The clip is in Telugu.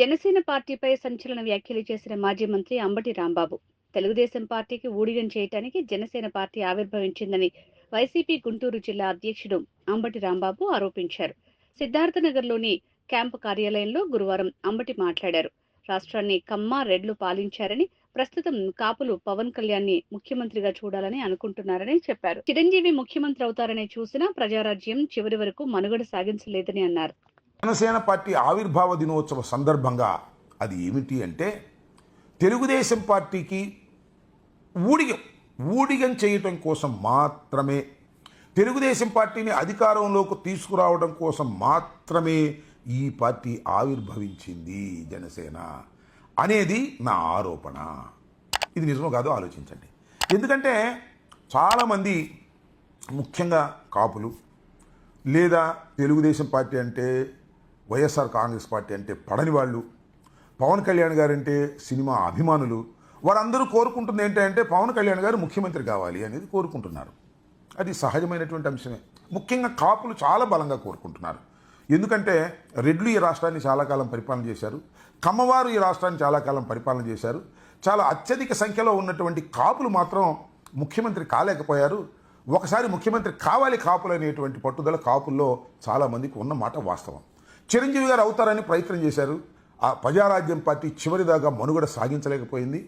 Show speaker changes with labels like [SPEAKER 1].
[SPEAKER 1] జనసేన పార్టీపై సంచలన వ్యాఖ్యలు చేసిన మాజీ మంత్రి అంబటి రాంబాబు తెలుగుదేశం పార్టీకి ఊడిగం చేయడానికి జనసేన పార్టీ ఆవిర్భవించిందని వైసీపీ గుంటూరు జిల్లా అధ్యక్షుడు అంబటి రాంబాబు ఆరోపించారు. సిద్ధార్థనగర్లోని క్యాంపు కార్యాలయంలో గురువారం అంబటి మాట్లాడారు. రాష్ట్రాన్ని కమ్మ రెడ్లు పాలించారని, ప్రస్తుతం కాపులు పవన్ కళ్యాణ్ ని ముఖ్యమంత్రిగా చూడాలని అనుకుంటున్నారని చెప్పారు. చిరంజీవి ముఖ్యమంత్రి అవుతారని చూసినా ప్రజారాజ్యం చివరి వరకు మనుగడ సాగించలేదని అన్నారు.
[SPEAKER 2] జనసేన పార్టీ ఆవిర్భావ దినోత్సవ సందర్భంగా అది ఏమిటి అంటే తెలుగుదేశం పార్టీకి ఊడిగం చేయటం కోసం మాత్రమే, తెలుగుదేశం పార్టీని అధికారంలోకి తీసుకురావడం కోసం మాత్రమే ఈ పార్టీ ఆవిర్భవించింది జనసేన అనేది నా ఆరోపణ. ఇది నిజమో కాదో ఆలోచించండి. ఎందుకంటే చాలామంది ముఖ్యంగా కాపులు లేదా తెలుగుదేశం పార్టీ అంటే, వైఎస్ఆర్ కాంగ్రెస్ పార్టీ అంటే పడని వాళ్ళు, పవన్ కళ్యాణ్ గారు అంటే సినిమా అభిమానులు, వారందరూ కోరుకుంటుంది ఏంటంటే పవన్ కళ్యాణ్ గారు ముఖ్యమంత్రి కావాలి అనేది కోరుకుంటున్నారు. అది సహజమైనటువంటి అంశమే. ముఖ్యంగా కాపులు చాలా బలంగా కోరుకుంటున్నారు. ఎందుకంటే రెడ్లు ఈ రాష్ట్రాన్ని చాలా కాలం పరిపాలన చేశారు, కమ్మవారు ఈ రాష్ట్రాన్ని చాలా కాలం పరిపాలన చేశారు. చాలా అత్యధిక సంఖ్యలో ఉన్నటువంటి కాపులు మాత్రం ముఖ్యమంత్రి కాలేకపోయారు. ఒకసారి ముఖ్యమంత్రి కావాలి కాపులు అనేటువంటి పట్టుదల కాపుల్లో చాలామందికి ఉన్న మాట వాస్తవం. చిరంజీవి గారు అవుతారని ప్రయత్నం చేశారు. ఆ ప్రజారాజ్యం పార్టీ చివరిదాకా మనుగడ సాగించలేకపోయింది.